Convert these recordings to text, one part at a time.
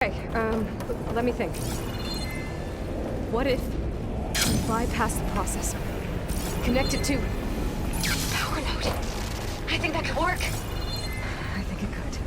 Okay, let me think. What if we bypass the processor? Connect it to power node. I think that could work. I think it could.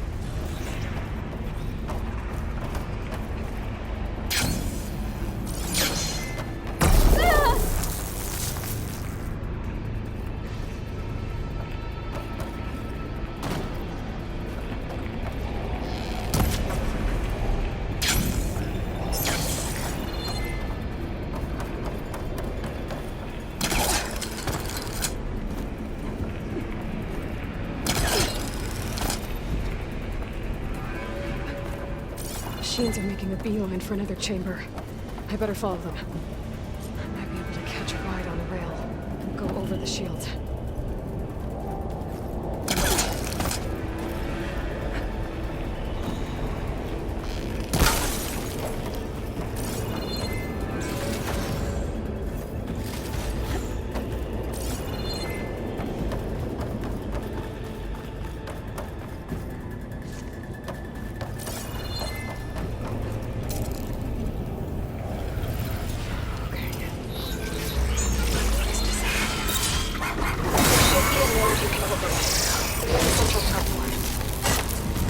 Machines are making a beeline for another chamber. I better follow them. I might be able to catch a ride on a rail and go over the shields.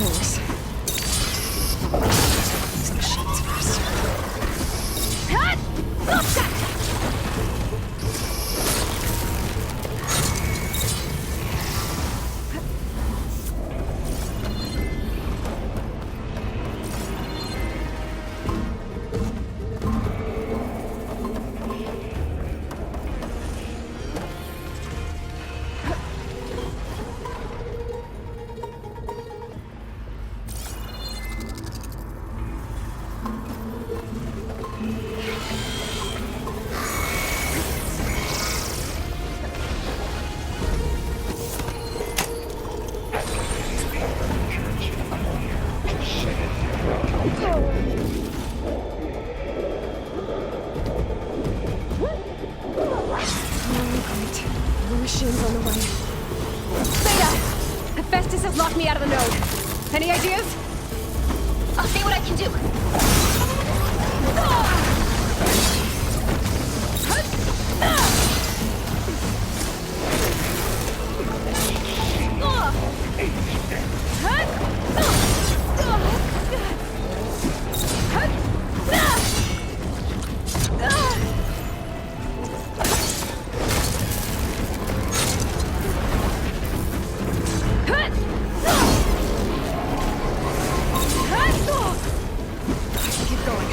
Thanks. These machines first. Machines on the way. Beta! Hephaestus has locked me out of the node. Any ideas? I'll see what I can do. Keep going.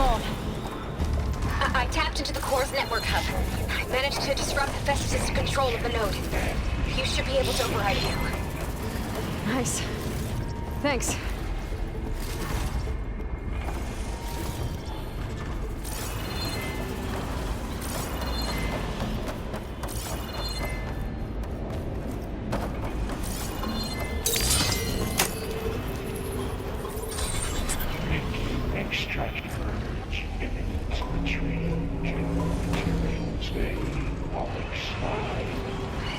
Vol. I tapped into the core's network hub. I managed to disrupt Festus' control of the node. You should be able to override it now. Nice. Thanks. Extract urge into the tree. Materials may oxide.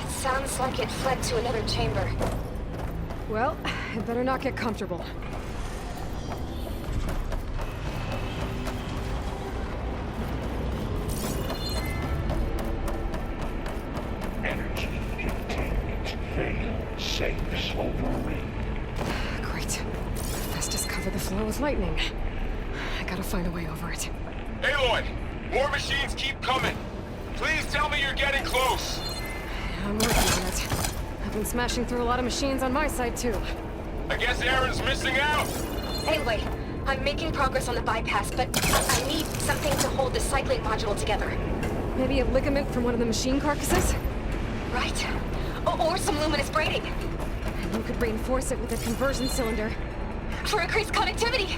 It sounds like it fled to another chamber. Well, it better not get comfortable. Energy intake. Fail safes overrated. Great. Festus covered the floor with lightning. I gotta find a way over it. Aloy! More machines keep coming! Please tell me you're getting close! I'm working on it. I've been smashing through a lot of machines on my side, too. I guess Aaron's missing out! Anyway, I'm making progress on the bypass, but I need something to hold the cycling module together. Maybe a ligament from one of the machine carcasses? Right? Or some luminous braiding. And you could reinforce it with a conversion cylinder. For increased connectivity.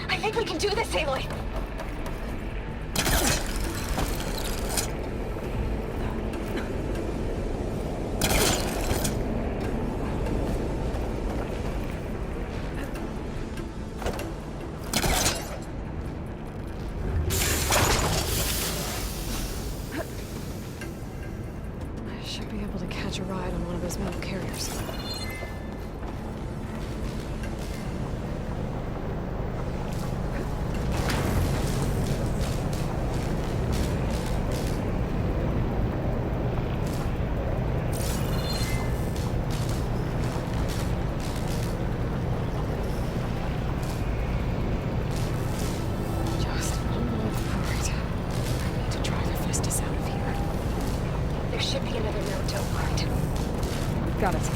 I think we can do this, Aloy. I should be able to catch a ride on one of those metal carriers. Just one more part. I need to drive the Festus out of here. There should be another node to override. Got it.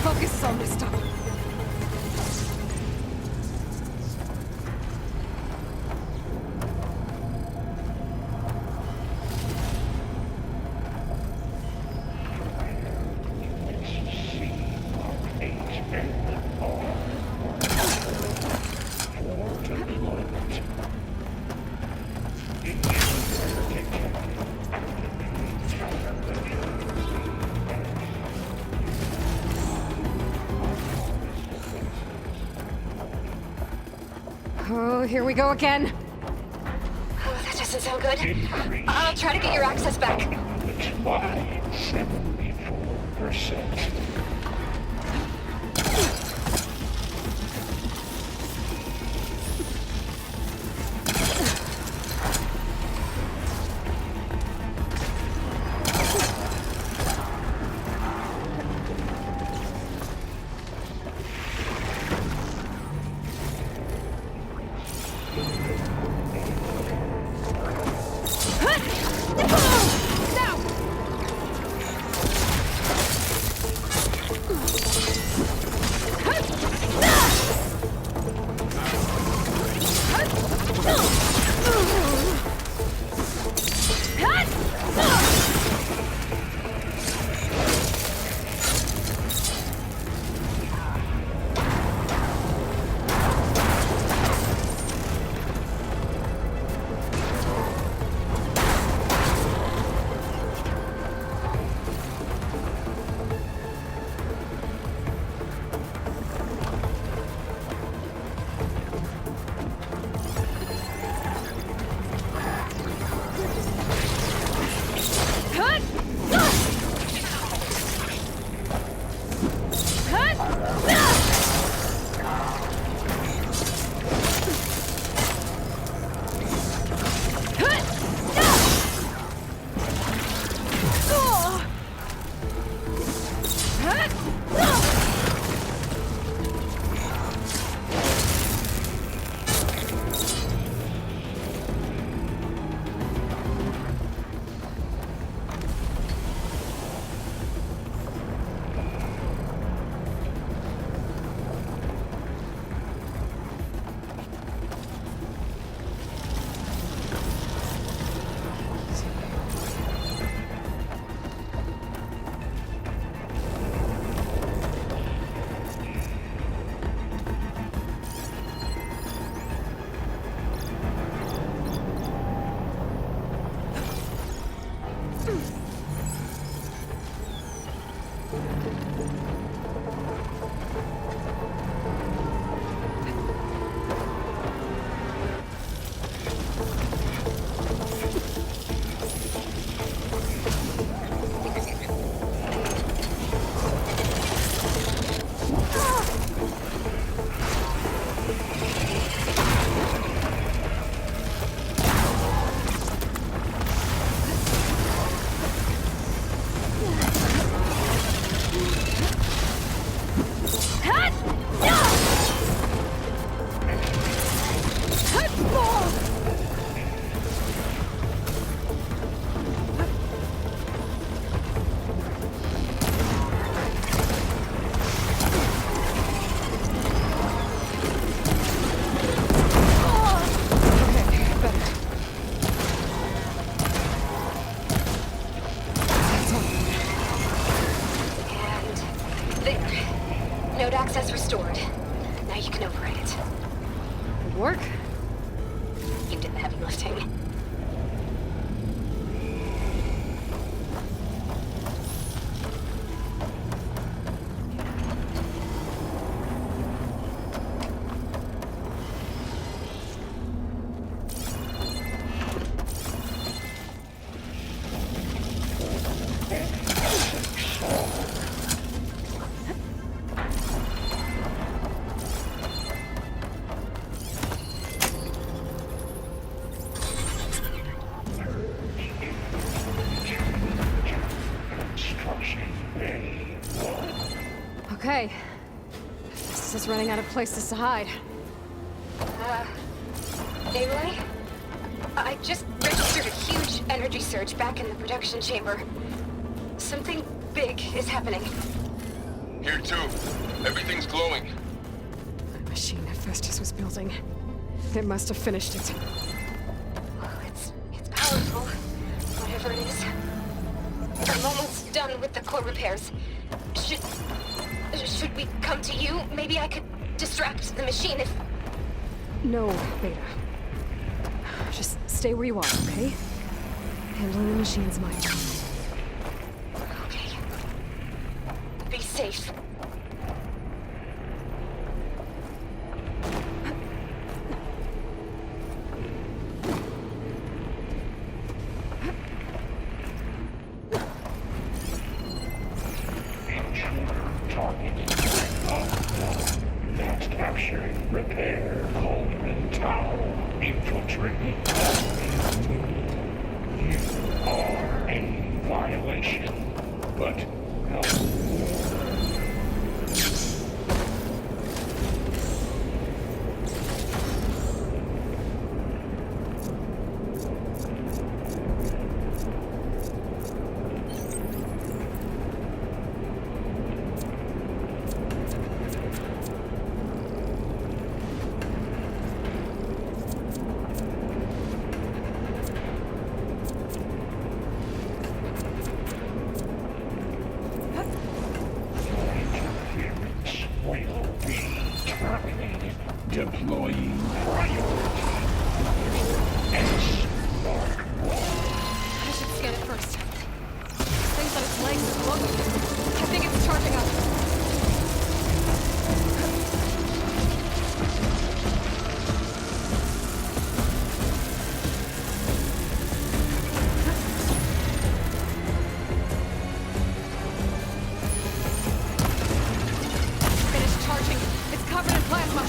Focus is all messed up. Oh, here we go again. Oh, that doesn't sound good. I'll try to get your access back. Why 74%? Work? You did the heavy lifting. Okay. This is running out of places to hide. Aloy? I just registered a huge energy surge back in the production chamber. Something big is happening. Here too. Everything's glowing. The machine Hephaestus was building. It must have finished it. Well, it's powerful, whatever it is. I'm almost done with the core repairs. Should we come to you? Maybe I could distract the machine if... No, Beta. Just stay where you are, okay? Handling the machine's mine. Okay. Be safe. Next capture, repair, Coleman Tower, infiltrate. You are a violation, but no. Deploying priority. I should scan it first. Things on its legs are glowing. I think it's charging up. Finished charging. It's covered in plasma.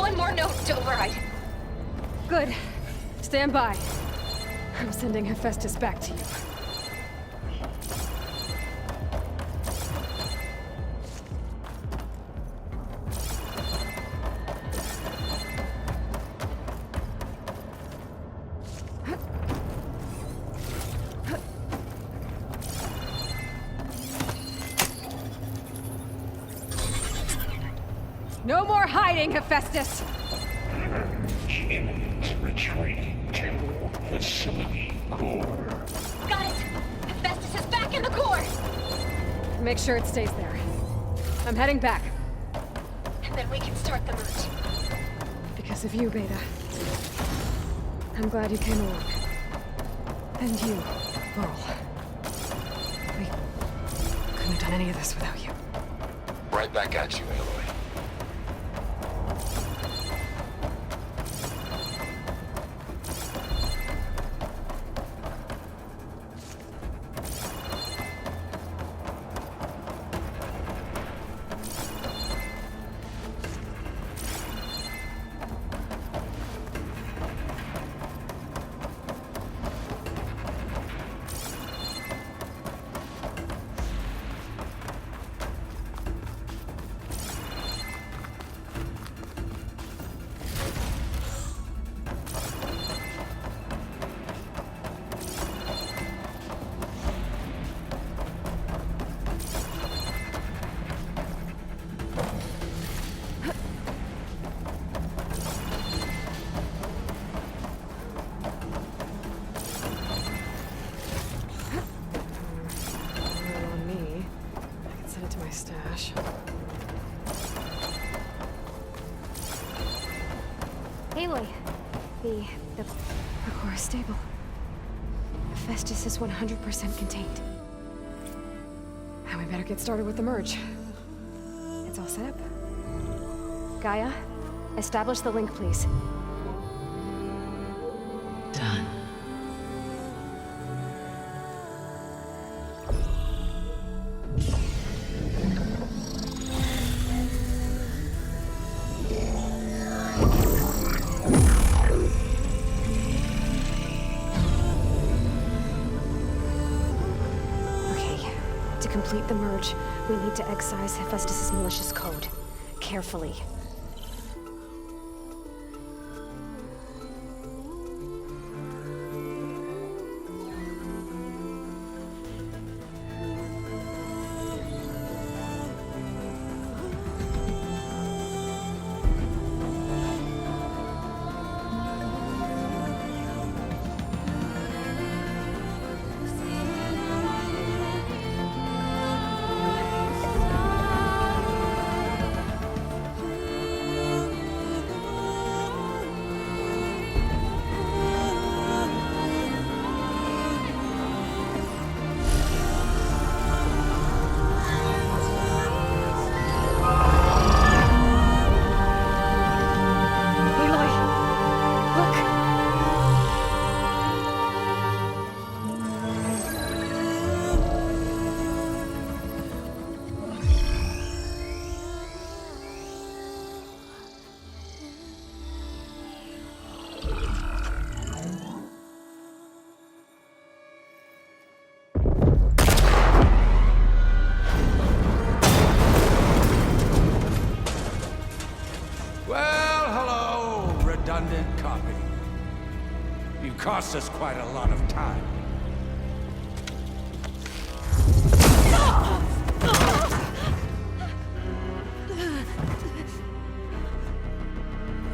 one more node to override. Good. Stand by. I'm sending Hephaestus back to you. No more hiding, Hephaestus! Humans retreating to facility core. Got it! Hephaestus is back in the core! Make sure it stays there. I'm heading back. And then we can start the merge. Because of you, Beta. I'm glad you came along. And you, Vol. We couldn't have done any of this without you. Right back at you, Aloy. On me. I can send it to my stash. Aloy, the core is stable. Hephaestus is 100% contained. Now we better get started with the merge. It's all set up. Gaia, establish the link, please. Done. Okay, to complete the merge, we need to excise Hephaestus' malicious code. Carefully. Redundant copy. You cost us quite a lot of time.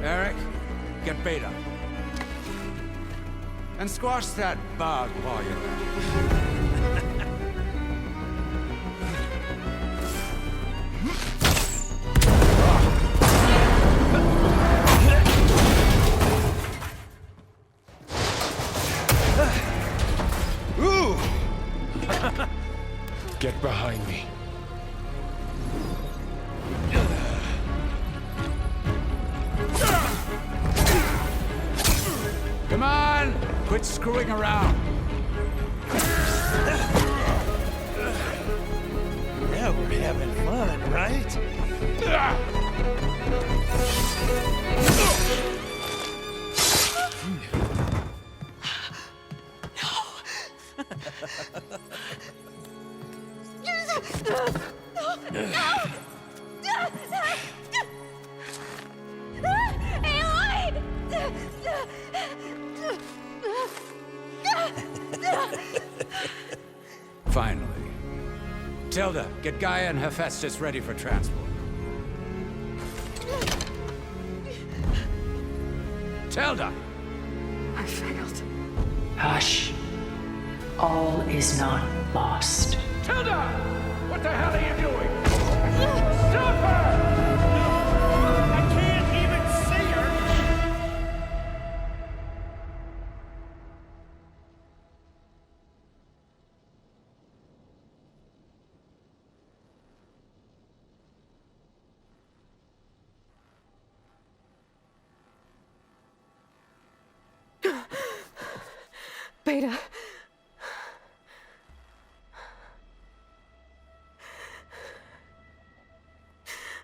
Eric, get Beta. And squash that bug while you're at it. Get behind me. Come on! Quit screwing around. Yeah, we're having fun, right? Finally. Tilda, get Gaia and Hephaestus ready for transport. Tilda! I failed. Hush. All is not lost. Tilda! What the hell are you doing? Stop her! I can't even see her! Beta.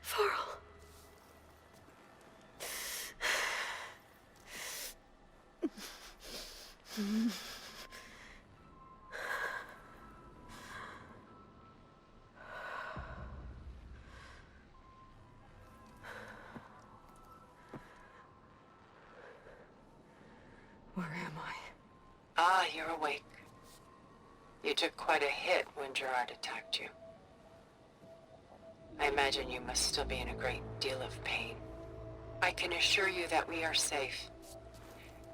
Varl. Where am I? Ah, you're awake. You took quite a hit when Gerard attacked you. I imagine you must still be in a great deal of pain. I can assure you that we are safe.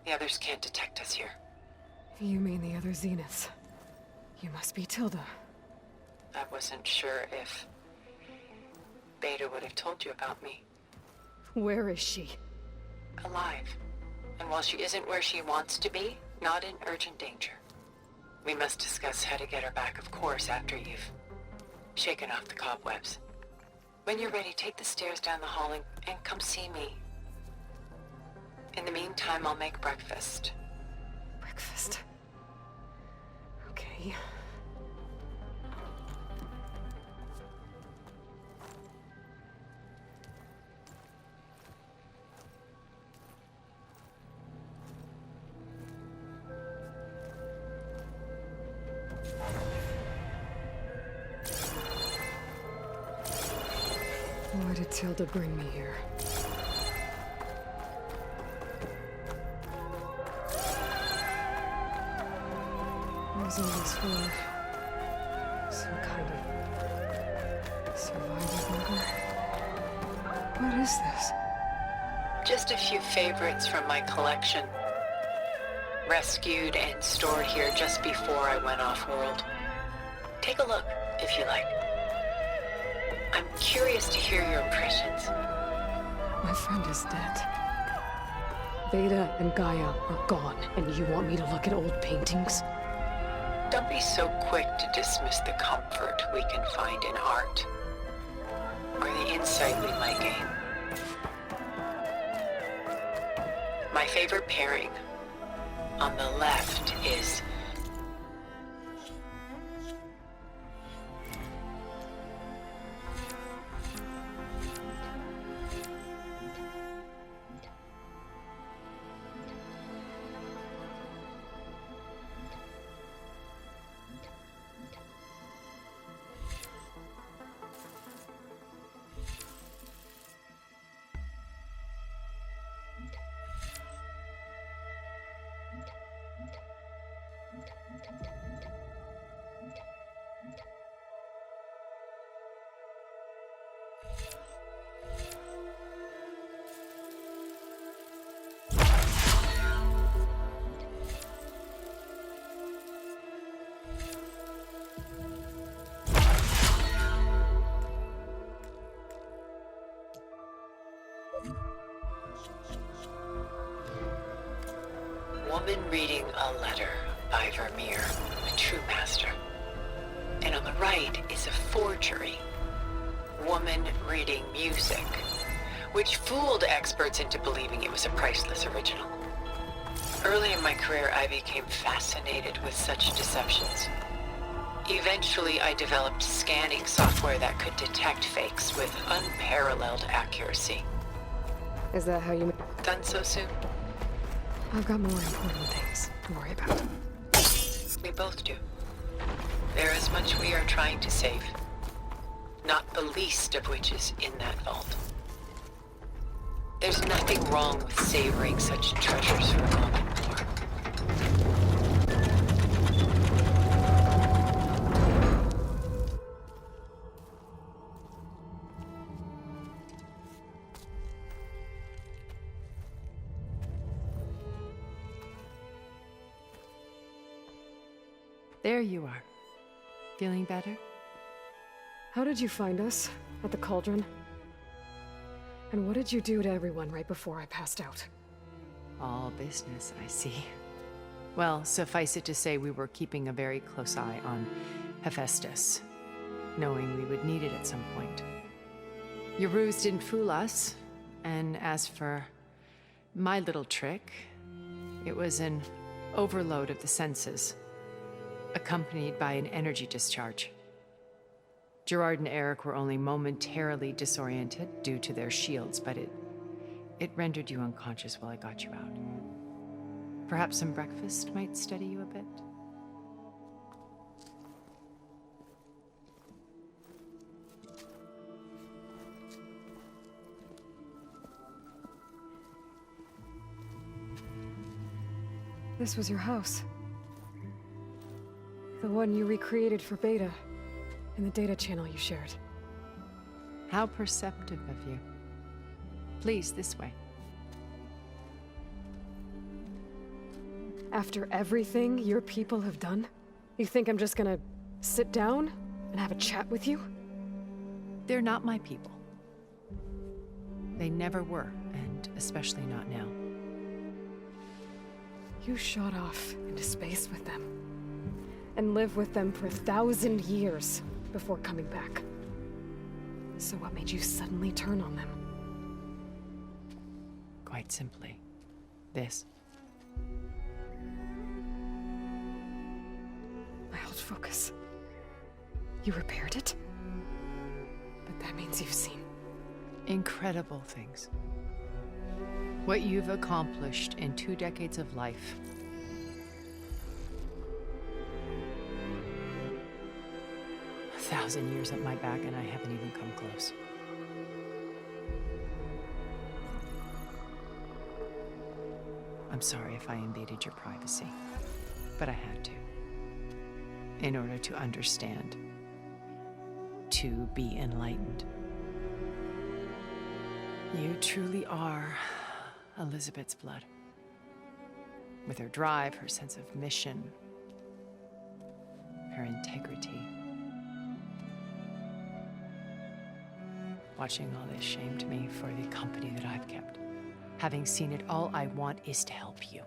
The others can't detect us here. You mean the other Zeniths? You must be Tilda. I wasn't sure if Beta would have told you about me. Where is she? Alive. And while she isn't where she wants to be, not in urgent danger. We must discuss how to get her back, of course, after you've shaken off the cobwebs. When you're ready, take the stairs down the hall and come see me. In the meantime, I'll make breakfast. Breakfast. Okay. Why did Tilda bring me here? Was all this for some kind of survival bunker? What is this? Just a few favorites from my collection. Rescued and stored here just before I went off-world. Take a look, if you like. I'm curious to hear your impressions. My friend is dead. Beta and Gaia are gone, and you want me to look at old paintings? Don't be so quick to dismiss the comfort we can find in art, or the insight we might gain. My favorite pairing on the left is Woman reading a letter by Vermeer, a true master. And on the right is a forgery. Woman reading music, which fooled experts into believing it was a priceless original. Early in my career, I became fascinated with such deceptions. Eventually, I developed scanning software that could detect fakes with unparalleled accuracy. Is that how you... Done so soon? I've got more important things to worry about. We both do. There is much we are trying to save. Not the least of which is in that vault. There's nothing wrong with savoring such treasures for a moment more. There you are. Feeling better? How did you find us? At the cauldron? And what did you do to everyone right before I passed out? All business, I see. Well, suffice it to say we were keeping a very close eye on Hephaestus, knowing we would need it at some point. Your ruse didn't fool us, and as for my little trick, it was an overload of the senses, accompanied by an energy discharge. Gerard and Eric were only momentarily disoriented due to their shields, but it rendered you unconscious while I got you out. Perhaps some breakfast might steady you a bit? This was your house. The one you recreated for Beta, in the data channel you shared. How perceptive of you. Please, this way. After everything your people have done, you think I'm just gonna sit down and have a chat with you? They're not my people. They never were, and especially not now. You shot off into space with them, and lived with them for 1,000 years before coming back. So what made you suddenly turn on them? Quite simply, this. My old focus. You repaired it? But that means you've seen... Incredible things. What you've accomplished in 2 decades of life. A 1,000 years at my back and I haven't even come close. I'm sorry if I invaded your privacy, but I had to. In order to understand. To be enlightened. You truly are Elizabeth's blood. With her drive, her sense of mission, her integrity. Watching all this shamed me for the company that I've kept. Having seen it, all I want is to help you.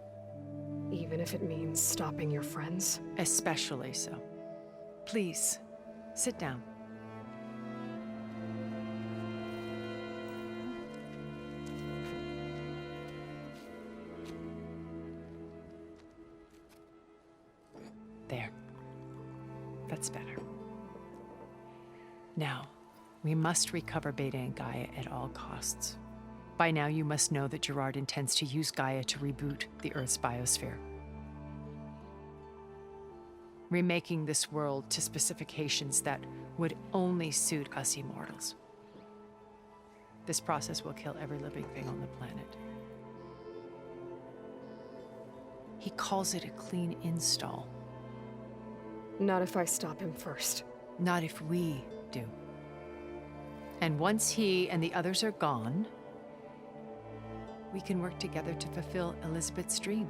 Even if it means stopping your friends? Especially so. Please, sit down. There. That's better. Now, we must recover Beta and Gaia at all costs. By now, you must know that Gerard intends to use Gaia to reboot the Earth's biosphere. Remaking this world to specifications that would only suit us immortals. This process will kill every living thing on the planet. He calls it a clean install. Not if I stop him first. Not if we do. And once he and the others are gone, we can work together to fulfill Elizabeth's dream.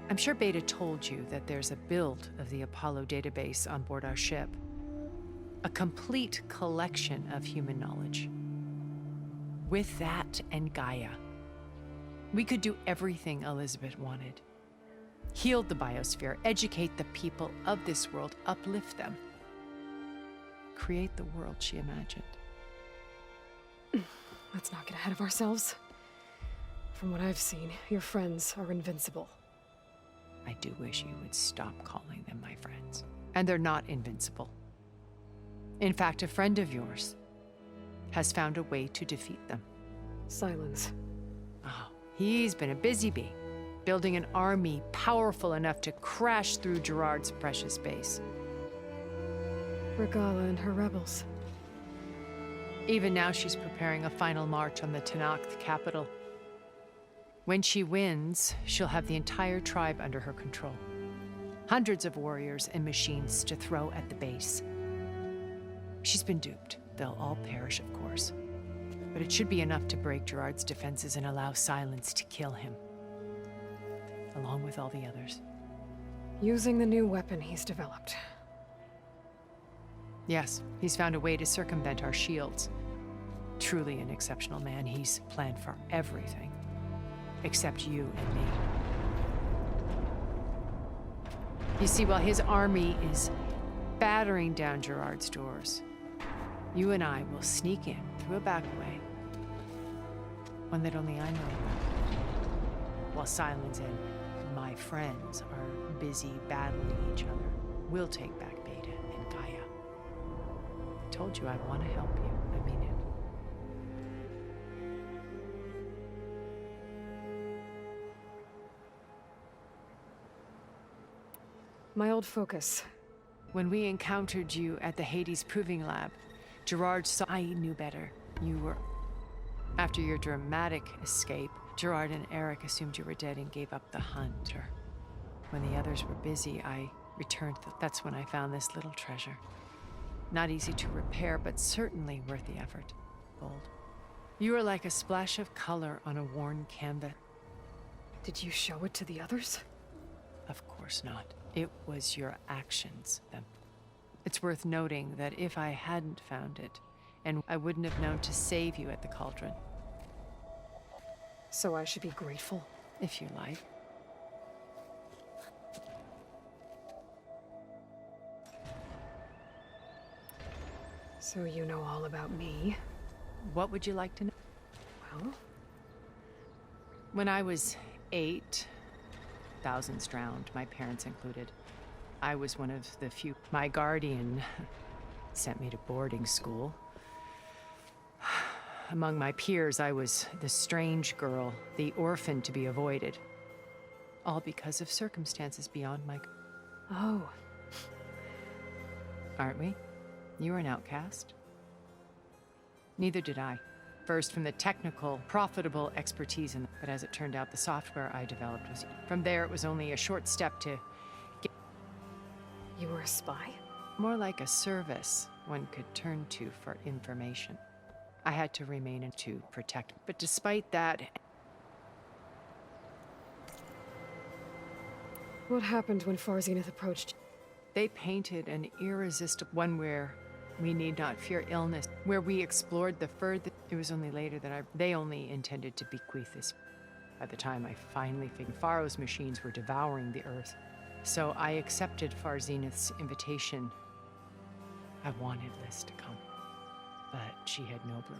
I'm sure Beta told you that there's a build of the Apollo database on board our ship. A complete collection of human knowledge. With that and Gaia, we could do everything Elizabeth wanted. Heal the biosphere, educate the people of this world, uplift them. Create the world she imagined. Let's not get ahead of ourselves. From what I've seen, your friends are invincible. I do wish you would stop calling them my friends. And they're not invincible. In fact, a friend of yours has found a way to defeat them. Silence. Oh, he's been a busy bee, building an army powerful enough to crash through Gerard's precious base. Regala and her rebels. Even now, she's preparing a final march on the Tenakth capital. When she wins, she'll have the entire tribe under her control. Hundreds of warriors and machines to throw at the base. She's been duped. They'll all perish, of course. But it should be enough to break Gerard's defenses and allow Silence to kill him, along with all the others. Using the new weapon he's developed. Yes, he's found a way to circumvent our shields. Truly an exceptional man. He's planned for everything, except you and me. You see, while his army is battering down Gerard's doors, you and I will sneak in through a back way, one that only I know about, while Silence and my friends are busy battling each other. We'll take back Beta and Gaia. I told you I want to help you. I mean it. My old focus. When we encountered you at the Hades Proving Lab, Gerard saw I knew better. You were... After your dramatic escape, Gerard and Eric assumed you were dead and gave up the hunt. When the others were busy, I returned. That's when I found this little treasure. Not easy to repair, but certainly worth the effort. Bold. You were like a splash of color on a worn canvas. Did you show it to the others? Of course not. It was your actions. It's worth noting that if I hadn't found it, and I wouldn't have known to save you at the cauldron. So I should be grateful? If you like. So you know all about me? What would you like to know? Well? When I was 8, thousands drowned, my parents included. I was one of the few. My guardian sent me to boarding school. Among my peers, I was the strange girl, the orphan to be avoided. All because of circumstances beyond my... Oh. Aren't we? You were an outcast. Neither did I. First, from the technical, profitable expertise but as it turned out, the software I developed was... From there, it was only a short step to get... You were a spy? More like a service one could turn to for information. I had to remain and to protect. But despite that... What happened when Far Zenith approached? They painted an irresistible one where we need not fear illness, where we explored the further... It was only later that they only intended to bequeath this. By the time I finally figured Pharaoh's machines were devouring the Earth. So I accepted Far Zenith's invitation. I wanted Liz to come, but she had no blue.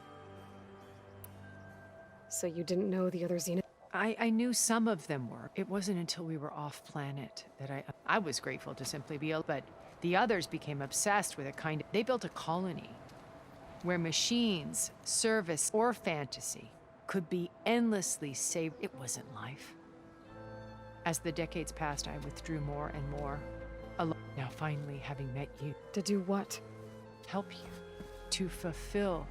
So you didn't know the other Zenith? I knew some of them were. It wasn't until we were off planet that I was grateful to simply be, but the others became obsessed with a kind of... They built a colony where machines, service, or fantasy could be endlessly saved. It wasn't life. As the decades passed, I withdrew more and more alone. Now finally, having met you... To do what? Help you. To fulfill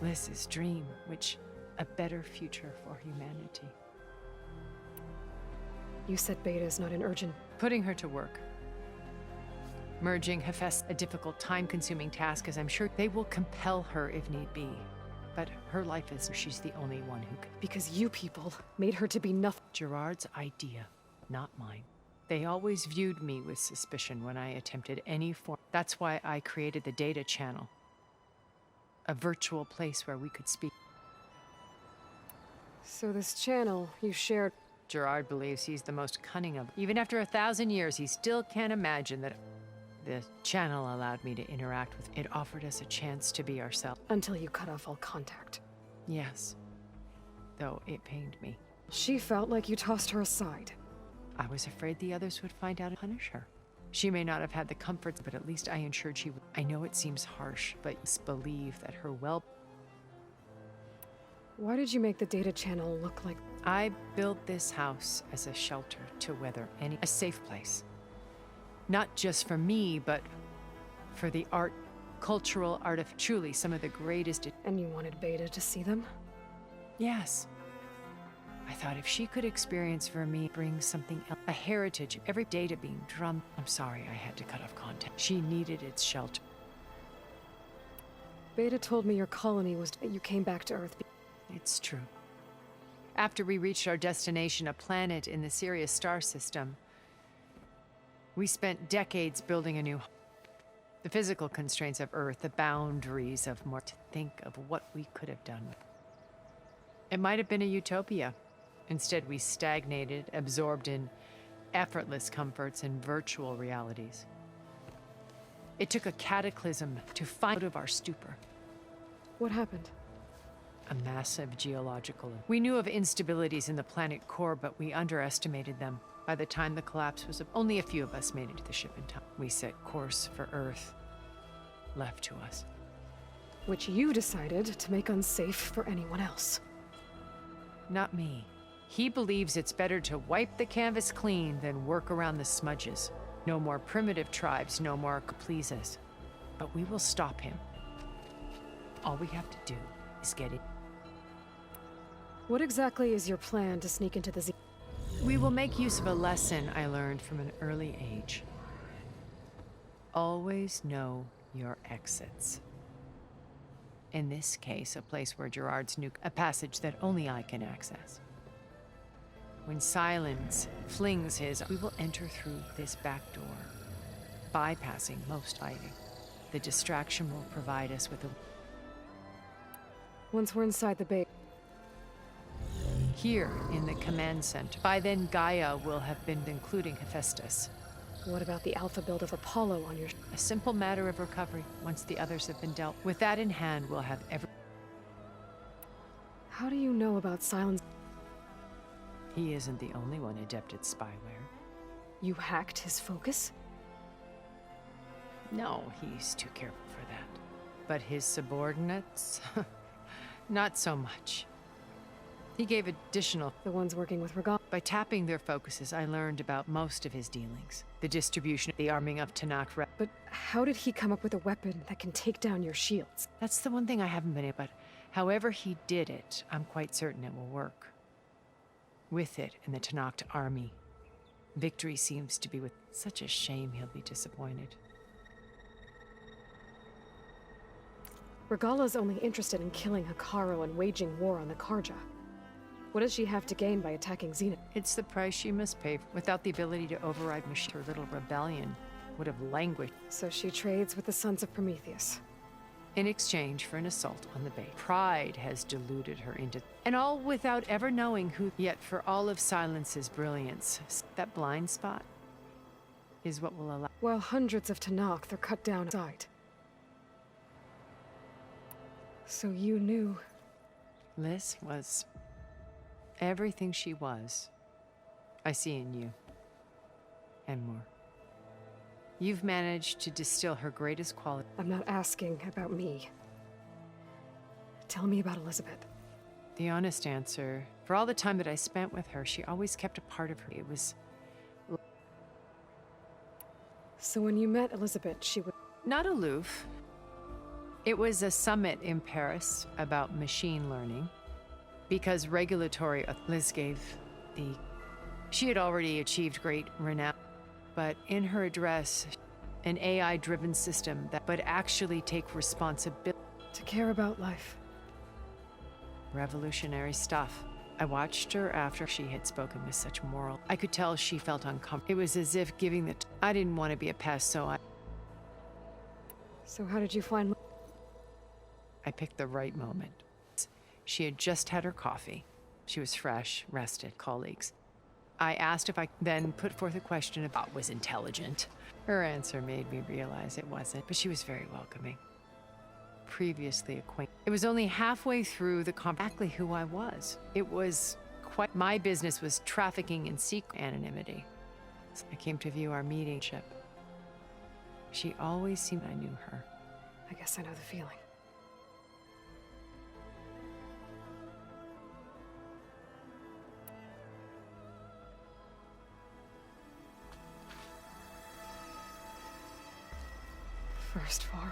Liz's dream, which... A better future for humanity. You said Beta is not an urgent... Putting her to work. Merging Hephaestus, a difficult, time-consuming task, as I'm sure they will compel her if need be. But her life is... She's the only one who can... Because you people made her to be nothing. Gerard's idea, not mine. They always viewed me with suspicion when I attempted any form... That's why I created the data channel. A virtual place where we could speak. So this channel you shared... Gerard believes he's the most cunning of... Even after 1,000 years, he still can't imagine that... The channel allowed me to interact with... It offered us a chance to be ourselves. Until you cut off all contact. Yes. Though it pained me. She felt like you tossed her aside. I was afraid the others would find out and punish her. She may not have had the comforts, but at least I ensured she would. I know it seems harsh, but believe that her Why did you make the data channel look like... I built this house as a shelter to weather a safe place. Not just for me, but for the cultural art of truly some of the greatest. And you wanted Beta to see them? Yes. I thought if she could experience for me, bring something else, a heritage, every data being drummed. I'm sorry I had to cut off contact. She needed its shelter. Beta told me your colony was... You came back to Earth. It's true. After we reached our destination, a planet in the Sirius star system, we spent decades building a new... The physical constraints of Earth, the boundaries of more... To think of what we could have done. It might have been a utopia. Instead, we stagnated, absorbed in effortless comforts and virtual realities. It took a cataclysm to find out of our stupor. What happened? A massive geological... We knew of instabilities in the planet core, but we underestimated them. By the time the collapse was... Only a few of us made it to the ship in time. We set course for Earth. Left to us. Which you decided to make unsafe for anyone else. Not me. He believes it's better to wipe the canvas clean than work around the smudges. No more primitive tribes, no more pleases. But we will stop him. All we have to do is get it. What exactly is your plan to sneak into the Z? We will make use of a lesson I learned from an early age. Always know your exits. In this case, a place where Gerard's nuke, a passage that only I can access. When Silence flings his, we will enter through this back door, bypassing most fighting. The distraction will provide us with a... Once we're inside the base... Here, in the command center. By then, Gaia will have been including Hephaestus. What about the alpha build of Apollo on your... A simple matter of recovery, once the others have been dealt. With that in hand, we'll have every... How do you know about Silence? He isn't the only one adept at spyware. You hacked his focus? No, he's too careful for that. But his subordinates? Not so much. He gave additional... The ones working with Regal. By tapping their focuses, I learned about most of his dealings. The distribution, the arming of Tanakh. But how did he come up with a weapon that can take down your shields? That's the one thing I haven't been able... But however he did it, I'm quite certain it will work. With it and the Tanakh army, victory seems to be with... Such a shame he'll be disappointed. Regala's only interested in killing Hikaru and waging war on the Karja. What does she have to gain by attacking Zenith? It's the price she must pay. Without the ability to override machine, her little rebellion would have languished. So she trades with the Sons of Prometheus. In exchange for an assault on the base. Pride has deluded her into... And all without ever knowing who... Yet for all of Silence's brilliance, that blind spot is what will allow... While hundreds of Tanakh are cut down aside. So you knew... Liz was... everything she was. I see in you. And more. You've managed to distill her greatest quality. I'm not asking about me. Tell me about Elizabeth. The honest answer, for all the time that I spent with her, she always kept a part of her. It was... So when you met Elizabeth, she was... Not aloof. It was a summit in Paris about machine learning. Because regulatory... Liz gave the... She had already achieved great renown. But in her address, an AI-driven system that... But actually take responsibility... To care about life. Revolutionary stuff. I watched her after she had spoken with such moral... I could tell she felt uncomfortable. It was as if giving the... I didn't want to be a pest, so I... So how did you find... I picked the right moment. She had just had her coffee. She was fresh, rested, colleagues. I asked if I then put forth a question about was intelligent. Her answer made me realize it wasn't, but she was very welcoming. Previously acquainted. It was only halfway through the exactly who I was. It was quite... My business was trafficking in secret anonymity. So I came to view our meeting ship. She always seemed I knew her. I guess I know the feeling. First Varl.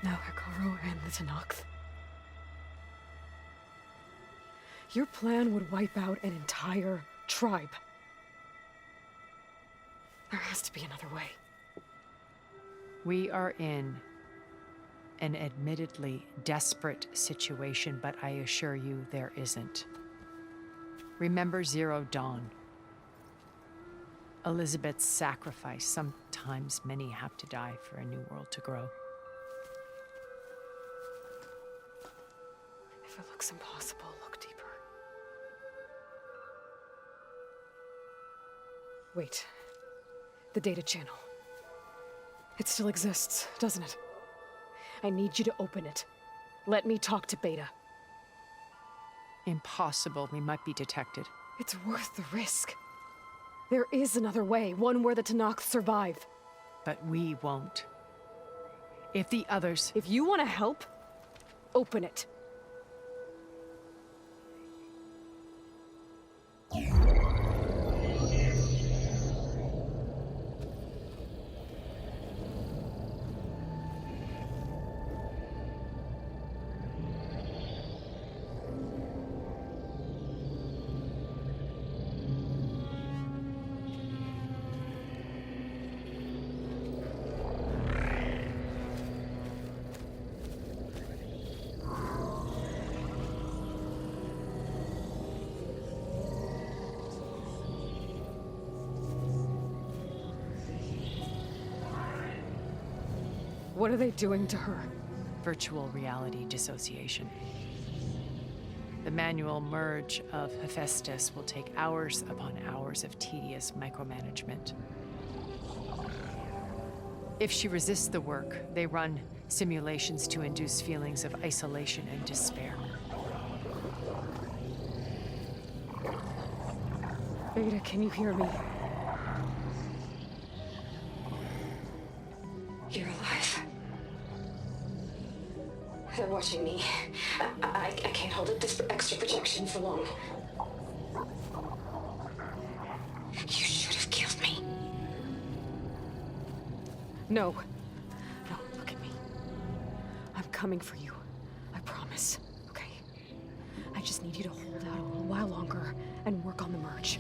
Now Hikaru and the Tenakth. Your plan would wipe out an entire tribe. There has to be another way. We are in an admittedly desperate situation, but I assure you there isn't. Remember Zero Dawn. Elizabeth's sacrifice. Sometimes many have to die for a new world to grow. If it looks impossible, look deeper. Wait. The data channel. It still exists, doesn't it? I need you to open it. Let me talk to Beta. Impossible. We might be detected. It's worth the risk. There is another way, one where the Tenakth survive. But we won't. If the others... If you want to help, open it. What are they doing to her? Virtual reality dissociation. The manual merge of Hephaestus will take hours upon hours of tedious micromanagement. If she resists the work, they run simulations to induce feelings of isolation and despair. Beta, can you hear me? You're alive. They're watching me. I can't hold up this extra protection for long. You should have killed me. No. No, look at me. I'm coming for you. I promise. Okay? I just need you to hold out a little while longer and work on the merge.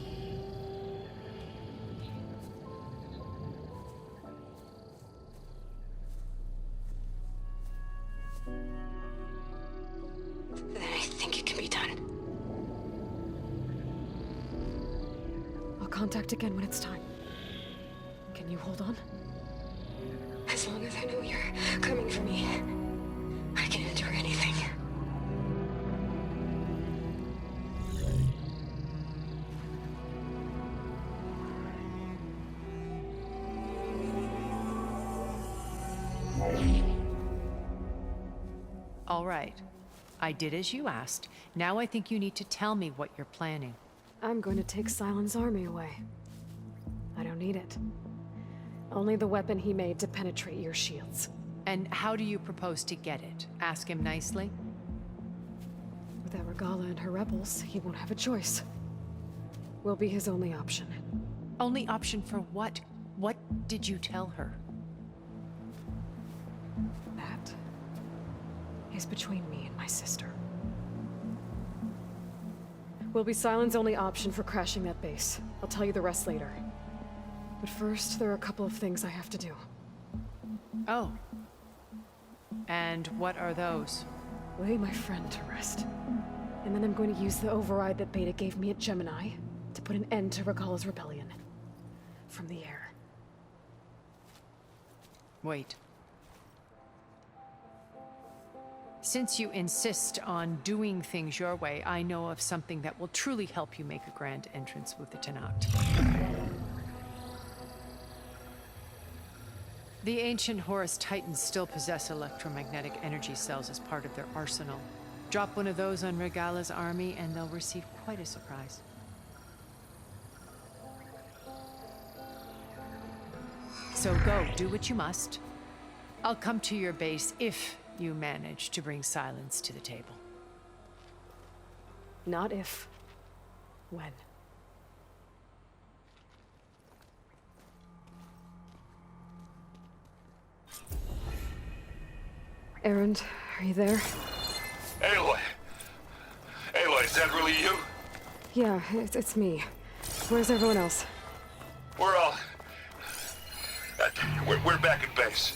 Then I think it can be done. I'll contact again when it's time. Can you hold on? As long as I know you're coming for me, I can endure anything. All right. I did as you asked. Now I think you need to tell me what you're planning. I'm going to take Silent's army away. I don't need it. Only the weapon he made to penetrate your shields. And how do you propose to get it? Ask him nicely? Without Regala and her rebels, he won't have a choice. We'll be his only option. Only option for what? What did you tell her? That is between me and my sister. Will be Silent's only option for crashing that base. I'll tell you the rest later. But first, there are a couple of things I have to do. Oh. And what are those? Lay my friend to rest. And then I'm going to use the override that Beta gave me at Gemini to put an end to Regala's rebellion. From the air. Wait. Since you insist on doing things your way, I know of something that will truly help you make a grand entrance with the Tenakth. The ancient Horus Titans still possess electromagnetic energy cells as part of their arsenal. Drop one of those on Regala's army and they'll receive quite a surprise. So go, do what you must. I'll come to your base if you manage to bring silence to the table. Not if. When. Erend, are you there? Aloy! Aloy, is that really you? Yeah, it's me. Where's everyone else? We're all... we're back at base.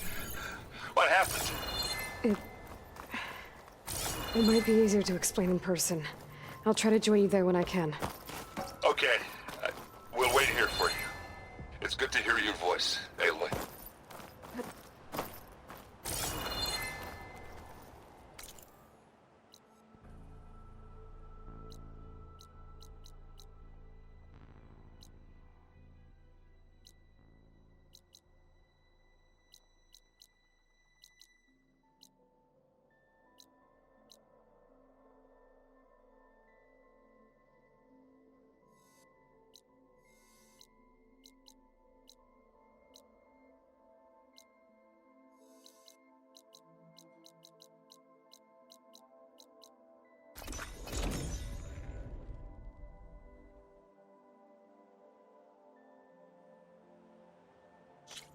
What happened? It might be easier to explain in person. I'll try to join you there when I can. Okay. We'll wait here for you. It's good to hear your voice, Aloy.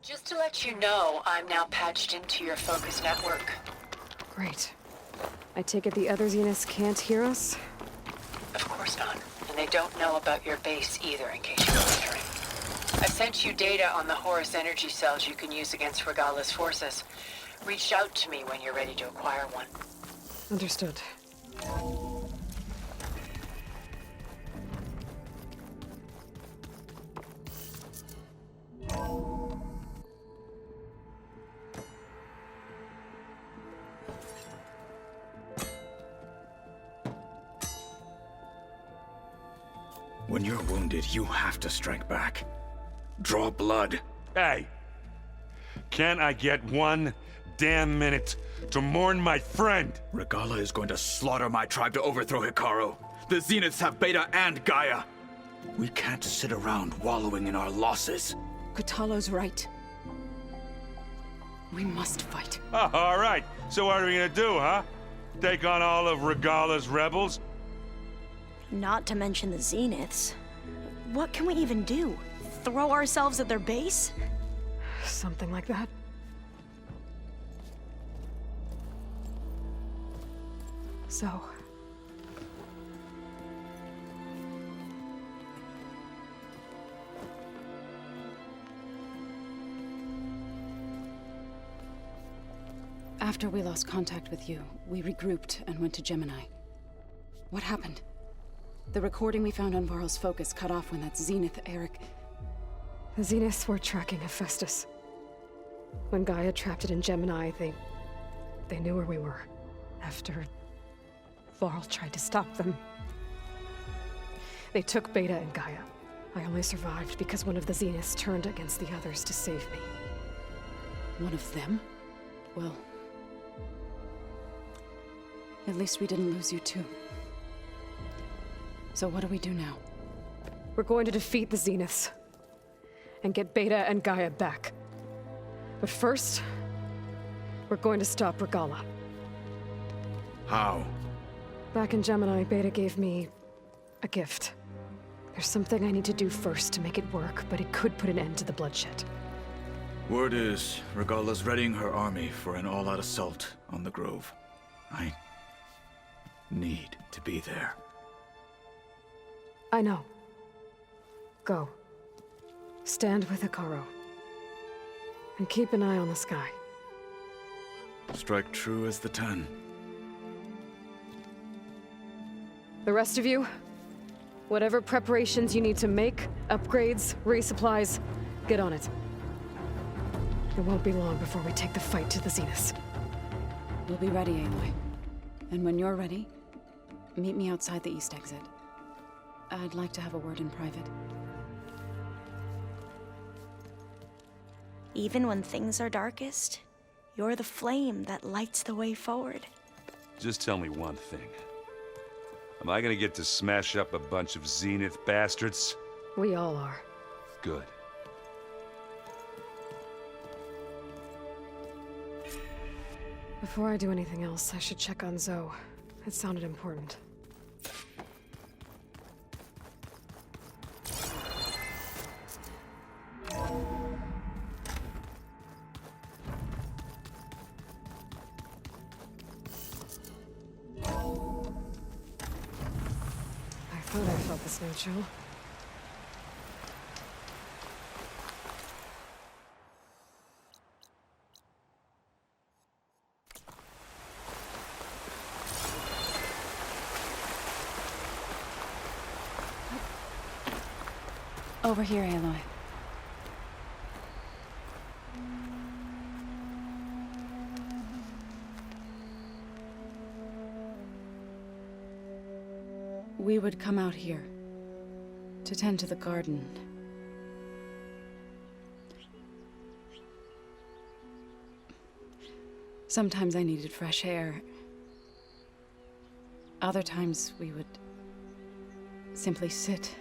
Just to let you know, I'm now patched into your focus network. Great. I take it the other Zeniths can't hear us? Of course not. And they don't know about your base either, in case you're wondering. I sent you data on the Horus energy cells you can use against Regala's forces. Reach out to me when you're ready to acquire one. Understood. When you're wounded, you have to strike back. Draw blood. Hey! Can't I get one damn minute to mourn my friend? Regala is going to slaughter my tribe to overthrow Hikaru. The Zeniths have Beta and Gaia. We can't sit around wallowing in our losses. Kotallo's right. We must fight. Oh, all right. So what are we gonna do, huh? Take on all of Regala's rebels? Not to mention the Zeniths. What can we even do? Throw ourselves at their base? Something like that. So... After we lost contact with you, we regrouped and went to Gemini. What happened? The recording we found on Varl's focus cut off when that Zenith, Eric... The Zeniths were tracking Hephaestus. When Gaia trapped it in Gemini, they knew where we were. After Varl tried to stop them. They took Beta and Gaia. I only survived because one of the Zeniths turned against the others to save me. One of them? Well... at least we didn't lose you too. So what do we do now? We're going to defeat the Zeniths. And get Beta and Gaia back. But first, we're going to stop Regala. How? Back in Gemini, Beta gave me a gift. There's something I need to do first to make it work, but it could put an end to the bloodshed. Word is, Regala's readying her army for an all-out assault on the Grove. I need to be there. I know. Go. Stand with Hikaru. And keep an eye on the sky. Strike true as the 10. The rest of you, whatever preparations you need to make, upgrades, resupplies, get on it. It won't be long before we take the fight to the Zeniths. We'll be ready, Aloy. And when you're ready, meet me outside the east exit. I'd like to have a word in private. Even when things are darkest, you're the flame that lights the way forward. Just tell me one thing. Am I gonna get to smash up a bunch of Zenith bastards? We all are. Good. Before I do anything else, I should check on Zoe. It sounded important. I thought I felt this no chill. Over here, Aloy. We would come out here to tend to the garden. Sometimes I needed fresh air. Other times we would simply sit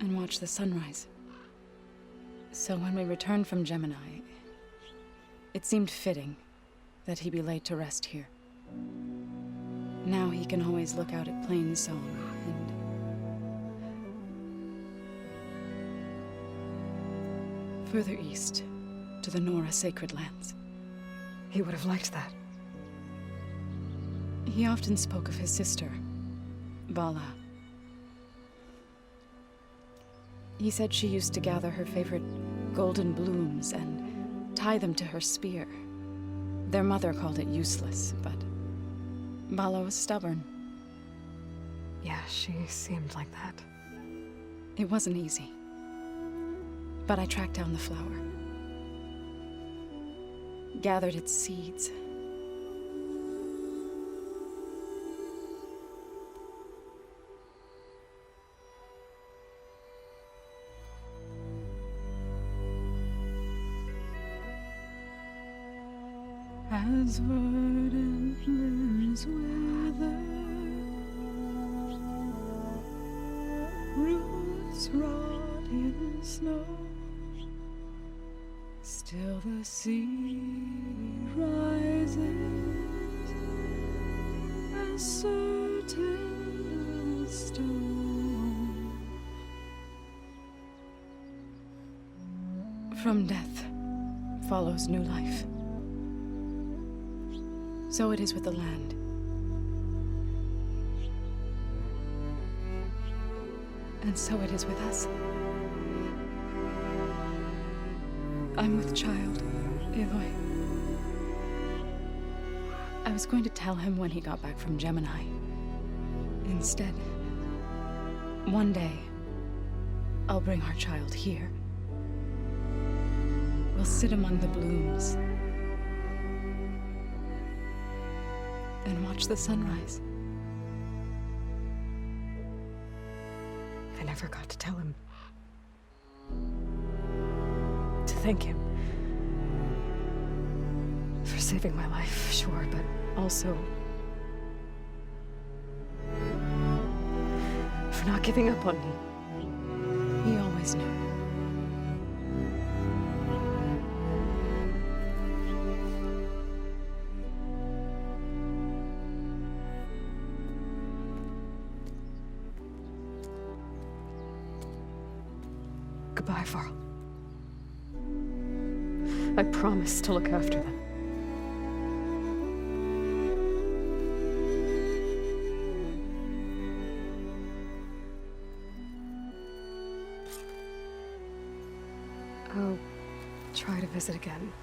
and watch the sunrise. So when we returned from Gemini, it seemed fitting that he be laid to rest here. Now he can always look out at Plains Zone and further east to the Nora Sacred Lands. He would have liked that. He often spoke of his sister, Vala. He said she used to gather her favorite golden blooms and tie them to her spear. Their mother called it useless, but Vala was stubborn. Yeah, she seemed like that. It wasn't easy. But I tracked down the flower. Gathered its seeds. As verdant limbs wither, roots rot in snow, still the sea rises, as certain as stone. From death follows new life. So it is with the land. And so it is with us. I'm with child, Aloy. I was going to tell him when he got back from Gemini. Instead, one day, I'll bring our child here. We'll sit among the blooms and watch the sunrise. I never got to tell him. To thank him. For saving my life, sure, but also for not giving up on me. He always knew. Goodbye, Varl. I promise to look after them. I'll try to visit again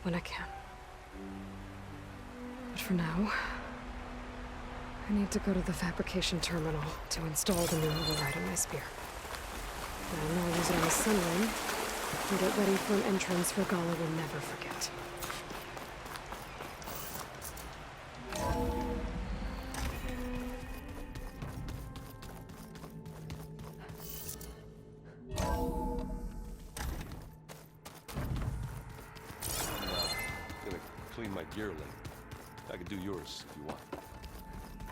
when I can. But for now, I need to go to the fabrication terminal to install the new override on my spear. I'll now use it on the sunroom and get ready for an entrance Regala will never forget. Gonna clean my gear later. I could do yours if you want.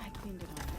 I cleaned it all.